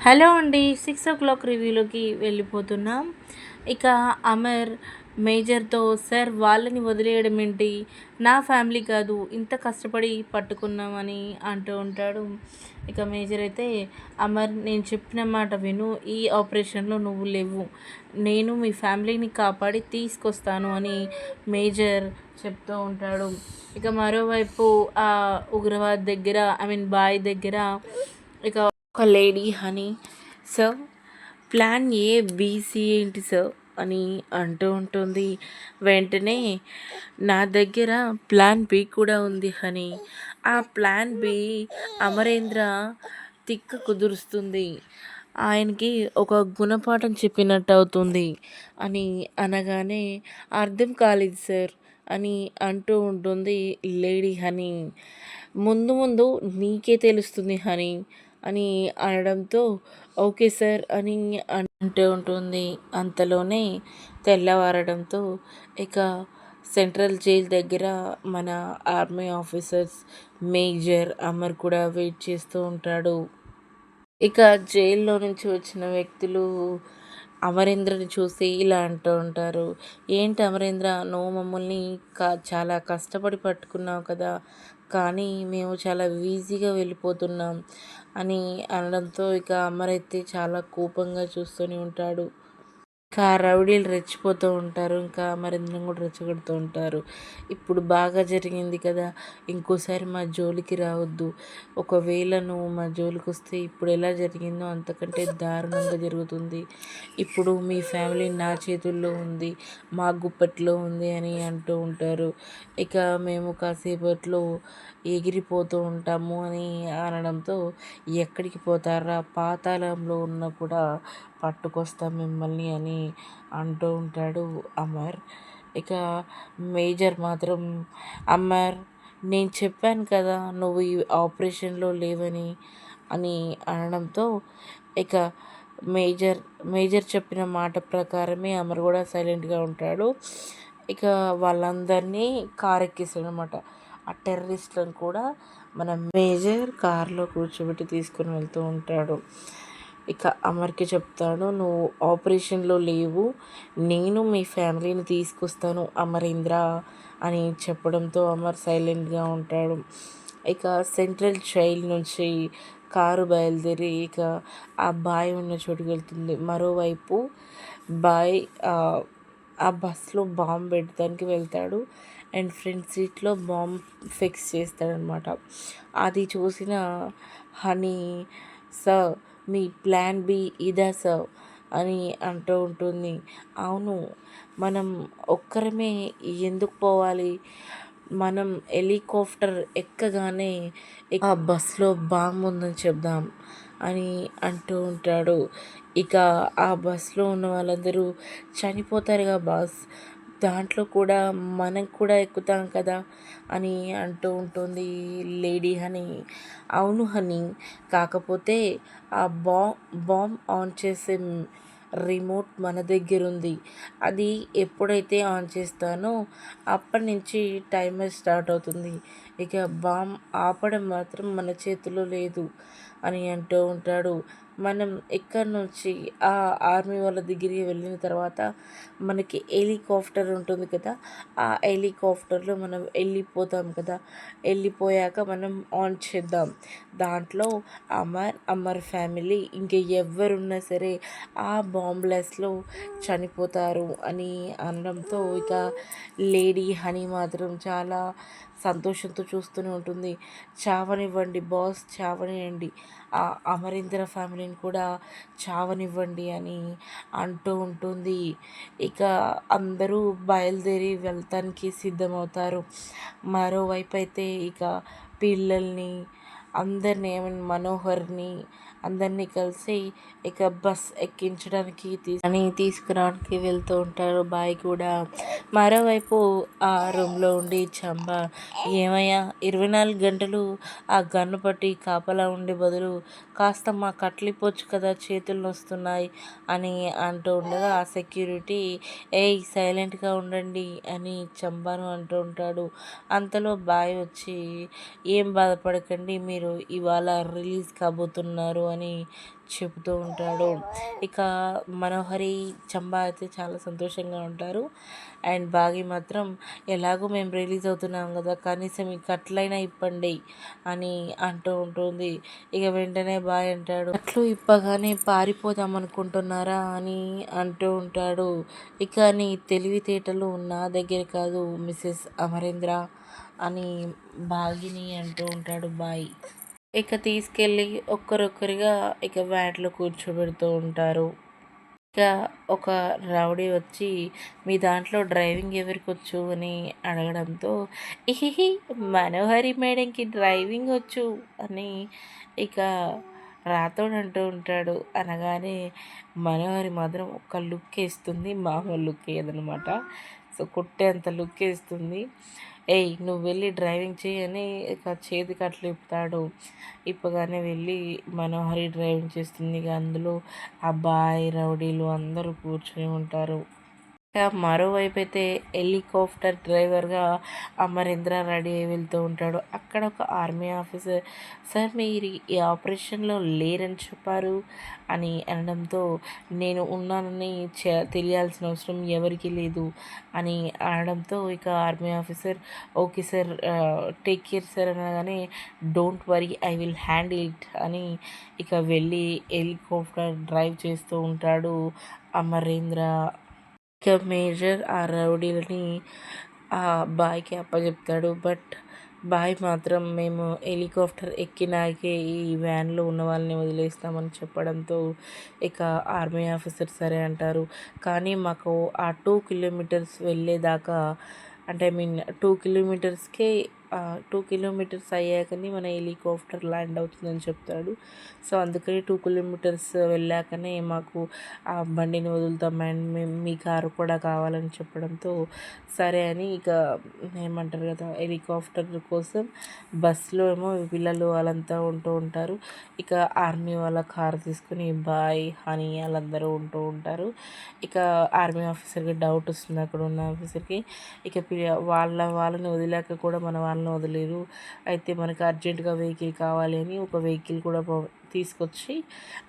Hello అండి. 6 o'clock రివ్యూలోకి వెళ్ళిపోతున్నాం. ఇక అమర్ మేజర్‌తో సార్ వాళ్ళని వదిలేయడం ఏంటి? నా ఫ్యామిలీ కాదు ఇంత కష్టపడి పట్టుకున్నామని అంటూ ఉంటాడు. ఇక మేజర్ అయితే అమర్ నేను చెప్పిన మాట విను. ఈ ఆపరేషన్‌లో నువ్వు లేవ్వు. నేను మీ ఫ్యామిలీని కాపాడి తీసుకొస్తాను అని మేజర్ చెప్తూ ఉంటాడు. ఇక మరోవైపు ఆ ఉగ్రవాద్ దగ్గర బాయ్ దగ్గర ఇక ఒక lady honey sir plan A BC ఏంటి సార్ అని అంటూ ఉంటుంది. వెంటనే నా దగ్గర ప్లాన్ బి కూడా ఉంది హనీ. ఆ ప్లాన్ బి అమరేంద్ర తిక్క కుదురుస్తుంది, ఆయనకి ఒక గుణపాఠం చెప్పినట్టు అవుతుంది అని అనగానే అర్థం కాలేదు సార్ అని అంటూ ఉంటుంది లేడీ హనీ. ముందు ముందు నీకే తెలుస్తుంది హనీ అని అనడంతో ఓకే సార్ అని అంటూ ఉంటుంది. అంతలోనే తెల్లవారడంతో ఇక సెంట్రల్ జైల్ దగ్గర మన ఆర్మీ ఆఫీసర్స్ మేజర్ అమర్ కూడా వెయిట్ చేస్తూ ఉంటాడు. ఇక జైల్లో నుంచి వచ్చిన వ్యక్తులు అమరేంద్రని చూసి ఇలా అంటూ ఉంటారు. ఏంటి అమరేంద్ర, నువ్వు మమ్మల్ని చాలా కష్టపడి పట్టుకున్నావు కదా, కానీ మేము చాలా ఈజీగా వెళ్ళిపోతున్నాం అని అనడంతో ఇక అమర్ అయితే చాలా కోపంగా చూస్తూనే ఉంటాడు. ఇంకా రౌడీలు రెచ్చిపోతూ ఉంటారు. ఇంకా అమరేంద్రం కూడా రెచ్చగొడుతూ ఉంటారు. ఇప్పుడు బాగా జరిగింది కదా, ఇంకోసారి మా జోలికి రావద్దు. ఒకవేళ నువ్వు మా జోలికి వస్తే ఇప్పుడు ఎలా జరిగిందో అంతకంటే దారుణంగా జరుగుతుంది. ఇప్పుడు మీ ఫ్యామిలీ నా చేతుల్లో ఉంది, మా గుప్పట్లో ఉంది అని అంటూ ఉంటారు. ఇక మేము కాసేపట్లో ఎగిరిపోతూ ఉంటాము అని అనడంతో ఎక్కడికి పోతారా, పాతాళంలో ఉన్నా కూడా పట్టుకొస్తాం మిమ్మల్ని అని అంటూ ఉంటాడు అమర్. ఇక మేజర్ మాత్రం అమర్ నేను చెప్పాను కదా నువ్వు ఈ ఆపరేషన్లో లేవని అని అనడంతో ఇక మేజర్ మేజర్ చెప్పిన మాట ప్రకారమే అమర్ కూడా సైలెంట్గా ఉంటాడు. ఇక వాళ్ళందరినీ కార్ ఎక్కిస్తాడు అనమాట. ఆ టెర్రరిస్ట్లను కూడా మన మేజర్ కార్లో కూర్చోబెట్టి తీసుకుని వెళ్తూ ఉంటాడు. ఇక అమర్కి చెప్తాడు, నువ్వు ఆపరేషన్లో లేవు, నేను మీ ఫ్యామిలీని తీసుకొస్తాను అమరేంద్ర అని చెప్పడంతో అమర్ సైలెంట్గా ఉంటాడు. ఇక సెంట్రల్ జైల్ నుంచి కారు బయలుదేరి ఇక ఆ బాయ్ ఉన్న చోటుకి వెళ్తుంది. మరోవైపు బాయ్ ఆ బస్లో బాంబు పెట్టడానికి వెళ్తాడు అండ్ ఫ్రంట్ సీట్లో బాంబ్ ఫిక్స్ చేస్తాడనమాట. అది చూసిన హనీ సార్ మీ ప్లాన్ బి ఇదా సార్ అని అంటూ ఉంటుంది. అవును, మనం ఒక్కరమే ఎందుకు పోవాలి, మనం హెలికాప్టర్ ఎక్కగానే ఆ బస్లో బాంబు ఉందని చెప్దాం అని అంటూ ఉంటాడు. ఇక ఆ బస్లో ఉన్న వాళ్ళందరూ చనిపోతారుగా బాస్, దాంట్లో కూడా మనం కూడా ఎక్కుతాం కదా అని అంటూ ఉంటుంది లేడీ హనీ. అవును హనీ, కాకపోతే ఆ బాంబ్ ఆన్ చేసే రిమోట్ మన దగ్గర ఉంది. అది ఎప్పుడైతే ఆన్ చేస్తానో అప్పటి నుంచి టైమర్ స్టార్ట్ అవుతుంది. ఇక బాంబ్ ఆపడం మాత్రం మన చేతిలో లేదు అని అంటూ ఉంటాడు. మనం ఇక్కడి నుంచి ఆ ఆర్మీ వాళ్ళ దగ్గరికి వెళ్ళిన తర్వాత మనకి హెలికాప్టర్ ఉంటుంది కదా, ఆ హెలికాప్టర్లో మనం వెళ్ళిపోతాం కదా, వెళ్ళిపోయాక మనం ఆన్ చేద్దాం. దాంట్లో అమర్ ఫ్యామిలీ ఇంక ఎవరున్నా సరే ఆ బాంబ్లెస్లో చనిపోతారు అని అనడంతో ఇక లేడీ హనీ మాత్రం చాలా సంతోషంతో చూస్తూనే ఉంటుంది. చావనివ్వండి బాస్, చావనివ్వండి, ఆ అమరేంద్ర ఫ్యామిలీని కూడా చావనివ్వండి అని అంటూ ఉంటుంది. ఇక అందరూ బయలుదేరి వెళ్తానికి సిద్ధమవుతారు. మరోవైపు అయితే ఇక పిల్లల్ని అందరినీ మనోహర్ని అందరినీ కలిసి ఇక బస్ ఎక్కించడానికి తీసుకురావడానికి వెళ్తూ ఉంటారు బాయ్ కూడా. మరోవైపు ఆ రూమ్లో ఉండి చంబ, ఏమయ్యా 24 గంటలు ఆ గన్ను పట్టి కాపలా ఉండే బదులు కాస్త మా కట్లిపోవచ్చు కదా, చేతులు నొస్తున్నాయి అని అంటూ ఉండగా ఆ సెక్యూరిటీ ఏయ్ సైలెంట్గా ఉండండి అని చంబాను అంటూ ఉంటాడు. అంతలో బాయ్ వచ్చి ఏం బాధపడకండి, మీరు ఇవాళ రిలీజ్ కాబోతున్నారు అని చెబుతూ ఉంటాడు. ఇక మనోహరి, చంబా అయితే చాలా సంతోషంగా ఉంటారు. అండ్ బాగి మాత్రం ఎలాగో మేము రిలీజ్ అవుతున్నాం కదా, కనీసం ఈ కట్లైనా ఇప్పండి అని అంటూ ఉంటుంది. ఇక వెంటనే బాయ్ అంటాడు, కట్లు ఇప్పగానే పారిపోదాం అనుకుంటున్నారా అని అంటూ ఉంటాడు. ఇక నీ తెలివితేటలు నా దగ్గర కాదు మిసెస్ అమరేంద్ర అని బాగిని అంటూ ఉంటాడు బాయ్. ఇక తీసుకెళ్ళి ఒక్కరొక్కరిగా ఇక వ్యాన్లో కూర్చోబెడుతూ ఉంటారు. ఇక ఒక రౌడీ వచ్చి మీ దాంట్లో డ్రైవింగ్ ఎవరికొచ్చు అని అడగడంతో ఇహిహి మనోహరి మేడంకి డ్రైవింగ్ వచ్చు అని ఇక రాతోడు అంటూ ఉంటాడు. అనగానే మనోహరి మాత్రం ఒక లుక్ వేస్తుంది, మామూలు లుక్ వేయదనమాట. సో కొట్టేంత లుక్ వేస్తుంది. ఏయ్ నువ్వు వెళ్ళి డ్రైవింగ్ చేయని ఇక చేతికి అట్లా ఇప్పుతాడు. ఇప్పగానే వెళ్ళి మనోహరి డ్రైవింగ్ చేస్తుంది. ఇక అందులో అబ్బాయి రౌడీలు అందరూ కూర్చొని ఉంటారు. ఇక మరోవైపు అయితే హెలికాప్టర్ డ్రైవర్గా అమరేంద్ర రెడీ అయి వెళ్తూ ఉంటాడు. అక్కడ ఒక ఆర్మీ ఆఫీసర్, సార్ మీరు ఈ ఆపరేషన్లో లేరని చెప్పారు అని అనడంతో నేను ఉన్నానని తెలియాల్సిన అవసరం ఎవరికి లేదు అని అనడంతో ఇక army officer okay sir, take care sir అనగానే don't worry I will handle it అని ఇక వెళ్ళి హెలికాప్టర్ డ్రైవ్ చేస్తూ ఉంటాడు అమరేంద్ర. ఇక మేజర్ ఆ రౌడీలని ఆ బాయ్కి అప్పచెప్తాడు. బట్ బాయ్ మాత్రం మేము హెలికాప్టర్ ఎక్కినాకే ఈ వ్యాన్లో ఉన్న వాళ్ళని వదిలేస్తామని చెప్పడంతో ఇక ఆర్మీ ఆఫీసర్ సరే అంటారు. కానీ మాకు ఆ 2 కిలోమీటర్స్ వెళ్ళేదాకా, అంటే ఐ మీన్ 2 కిలోమీటర్స్కే 2 కిలోమీటర్స్ అయ్యాకనే మన హెలికాప్టర్ ల్యాండ్ అవుతుందని చెప్తాడు. సో అందుకని 2 కిలోమీటర్స్ వెళ్ళాకనే మాకు ఆ బండిని వదులుతాం అండ్ మేము మీ కారు కూడా కావాలని చెప్పడంతో సరే అని ఇక ఏమంటారు కదా, హెలికాప్టర్ కోసం బస్సులో ఏమో పిల్లలు వాళ్ళంతా ఉంటూ ఉంటారు. ఇక ఆర్మీ వాళ్ళ కారు తీసుకుని బాయ్ హనీ వాళ్ళందరూ ఉంటూ ఉంటారు. ఇక ఆర్మీ ఆఫీసర్కి డౌట్ వస్తుంది అక్కడ ఉన్న ఆఫీసర్కి. ఇక వాళ్ళని వదిలాక కూడా మన వాళ్ళని వదిలేరు, అయితే మనకు అర్జెంటుగా వెహికల్ కావాలి అని ఒక వెహికల్ కూడా తీసుకొచ్చి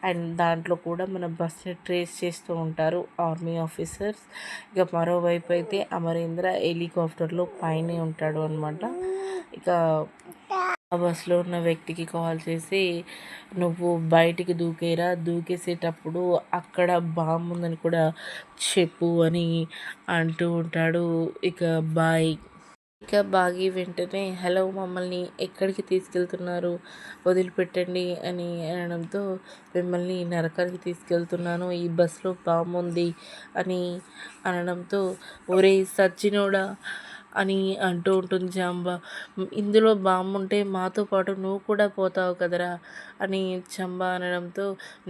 అండ్ దాంట్లో కూడా మన బస్ని ట్రేస్ చేస్తూ ఉంటారు ఆర్మీ ఆఫీసర్స్. ఇక మరోవైపు అయితే అమరేంద్ర హెలికాప్టర్లో పైనే ఉంటాడు అనమాట. ఇక ఆ బస్సులో ఉన్న వ్యక్తికి కాల్ చేసి నువ్వు బయటికి దూకేరా, దూకేసేటప్పుడు అక్కడ బాంబు ఉందని కూడా చెప్పు అని అంటూ ఉంటాడు ఇక బాయ్. ఇక బాగి వెంటనే హలో మమ్మల్ని ఎక్కడికి తీసుకెళ్తున్నారు, వదిలిపెట్టండి అని అనడంతో మిమ్మల్ని నరకానికి తీసుకెళ్తున్నాను, ఈ బస్సులో బాంబు ఉంది అని అనడంతో ఒరే సచ్చినోడా అని అంటూ ఉంటుంది చంబా. ఇందులో బాంబు ఉంటే మాతో పాటు నువ్వు కూడా పోతావు కదరా అని చంబా అనడంతో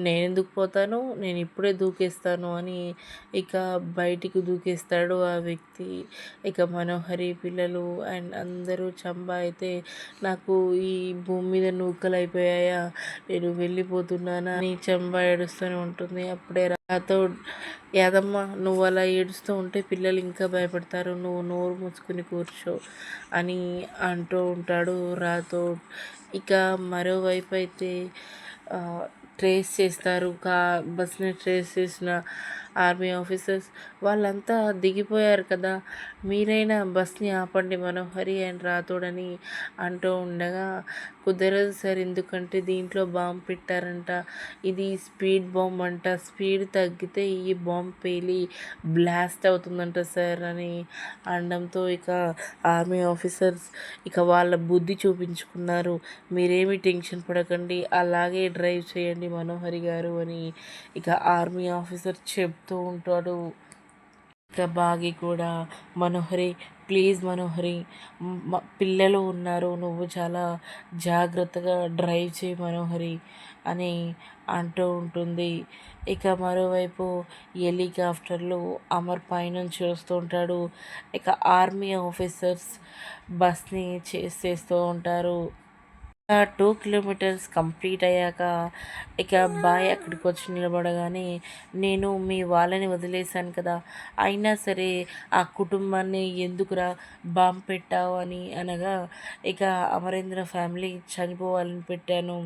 నేనెందుకు పోతాను, నేను ఇప్పుడే దూకేస్తాను అని ఇక బయటికి దూకేస్తాడు ఆ వ్యక్తి. ఇక మనోహరి పిల్లలు అండ్ అందరూ చంబా అయితే నాకు ఈ భూమి మీద నూకలు అయిపోయాయా, నేను వెళ్ళిపోతున్నానా అని చంబా ఏడుస్తూనే ఉంటుంది. అప్పుడే రాతో యాదమ్మ నువ్వు అలా ఏడుస్తూ ఉంటే పిల్లలు ఇంకా భయపడతారు, నువ్వు నోరు మూసుకుని కూర్చో అని అంటూ ఉంటాడు రాతో. ఇక మరోవైపు అయితే ట్రేస్ చేస్తారు, బస్ని ట్రేస్ చేసిన ఆర్మీ ఆఫీసర్స్ వాళ్ళంతా దిగిపోయారు కదా, మీరైనా బస్ని ఆపండి మనోహరి అండ్ రాతోడని అంటూ ఉండగా కుదరదు సార్, ఎందుకంటే దీంట్లో బాంబు పెట్టారంట, ఇది స్పీడ్ బాంబ్ అంట, స్పీడ్ తగ్గితే ఈ బాంబు పేలి బ్లాస్ట్ అవుతుందంట సార్ అని అనడంతో ఇక ఆర్మీ ఆఫీసర్స్ ఇక వాళ్ళ బుద్ధి చూపించుకున్నారు, మీరేమీ టెన్షన్ పడకండి అలాగే డ్రైవ్ చేయండి మనోహరి గారు అని ఇక ఆర్మీ ఆఫీసర్ చెప్తూ ఉంటాడు. ఇక బాగి కూడా మనోహరి ప్లీజ్ మనోహరి, పిల్లలు ఉన్నారు, నువ్వు చాలా జాగ్రత్తగా డ్రైవ్ చేయి మనోహరి అని అంటూ ఉంటుంది. ఇక మరోవైపు హెలికాప్టర్లో అమర్ పైనుంచి వస్తూ ఉంటాడు. ఇక ఆర్మీ ఆఫీసర్స్ బస్ని చేస్తూ ఉంటారు. 2 కిలోమీటర్స్ కంప్లీట్ అయ్యాక ఇక బాయ్ అక్కడికి వచ్చి నిలబడగానే నేను మీ వాళ్ళని వదిలేశాను కదా, అయినా సరే ఆ కుటుంబాన్ని ఎందుకురా బాంబు పెట్టావు అని అనగా ఇక అమరేంద్ర ఫ్యామిలీ చనిపోవాలని పెట్టాను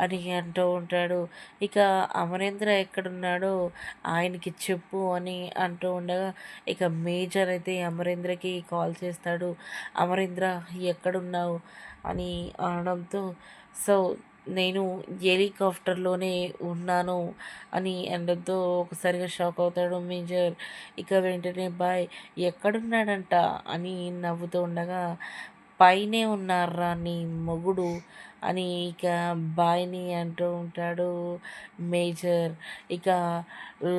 అని అంటూ ఉంటాడు. ఇక అమరేంద్ర ఎక్కడున్నాడో ఆయనకి చెప్పు అని అంటూ ఉండగా ఇక మేజర్ అయితే అమరేంద్రకి కాల్ చేస్తాడు. అమరేంద్ర ఎక్కడున్నావు అని అనడంతో సో నేను హెలికాప్టర్లోనే ఉన్నాను అని అనడంతో ఒకసారిగా షాక్ అవుతాడు మేజర్. ఇక వెంటనే బాయ్ ఎక్కడున్నాడంట అని నవ్వుతూ ఉండగా పైనే ఉన్నారా నీ మొగుడు అని ఇక బాయ్ని అంటూ ఉంటాడు మేజర్. ఇక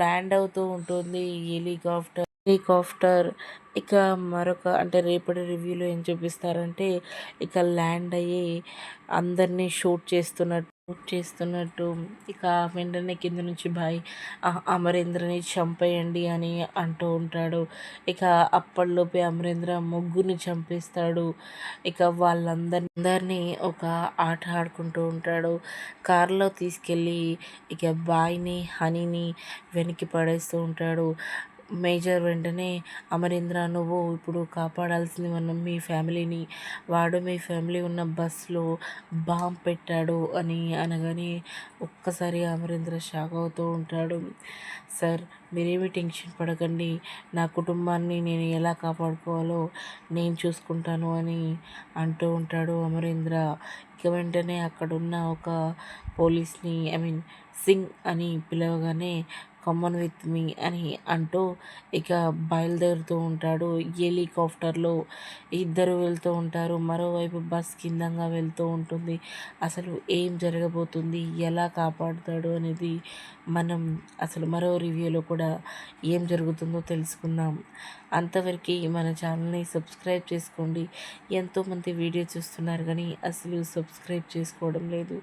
ల్యాండ్ అవుతూ ఉంటుంది హెలికాప్టర్. ఇక మరొక అంటే రేపటి రివ్యూలో ఏం చూపిస్తారంటే ఇక ల్యాండ్ అయ్యి అందరినీ షూట్ చేస్తున్నట్టు ఇక వెంటనే కింద నుంచి భాయ్ అమరేంద్రని చంపేయండి అని అంటూ ఉంటాడు. ఇక అప్పటిలోపే అమరేంద్ర ముగ్గురిని చంపేస్తాడు. ఇక వాళ్ళందరినీ ఒక ఆట ఆడుకుంటూ ఉంటాడు. కారులో తీసుకెళ్ళి ఇక బాయ్ని హనీని వెనక్కి పడేస్తూ ఉంటాడు. మేజర్ వెంటనే అమరేంద్ర నువ్వు ఇప్పుడు కాపాడాల్సింది మనం మీ ఫ్యామిలీని, వాడు మీ ఫ్యామిలీ ఉన్న బస్సులో బాంబ్ పెట్టాడు అని అనగానే ఒక్కసారి అమరేంద్ర షాక్ అవుతూ ఉంటాడు. సార్ మీరేమీ టెన్షన్ పడకండి, నా కుటుంబాన్ని నేను ఎలా కాపాడుకోవాలో నేను చూసుకుంటాను అని అంటూ ఉంటాడు అమరేంద్ర. ఇక వెంటనే అక్కడున్న ఒక పోలీస్ని సింగ్ అని పిలవగానే కమ్మన్ విత్ మీ అని అంటూ ఇక బయలుదేరుతూ ఉంటాడు హెలికాప్టర్లో. ఇద్దరు వెళ్తూ ఉంటారు. మరోవైపు బస్ కిందంగా వెళ్తూ ఉంటుంది. అసలు ఏం జరగబోతుంది, ఎలా కాపాడుతాడు అనేది మనం అసలు మరో రివ్యూలో కూడా ఏం జరుగుతుందో తెలుసుకుందాం. అంతవరకు మన ఛానల్ని సబ్స్క్రైబ్ చేసుకోండి. ఎంతోమంది వీడియో చూస్తున్నారు కానీ అసలు సబ్స్క్రైబ్ చేసుకోవడం లేదు.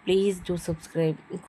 Please do subscribe.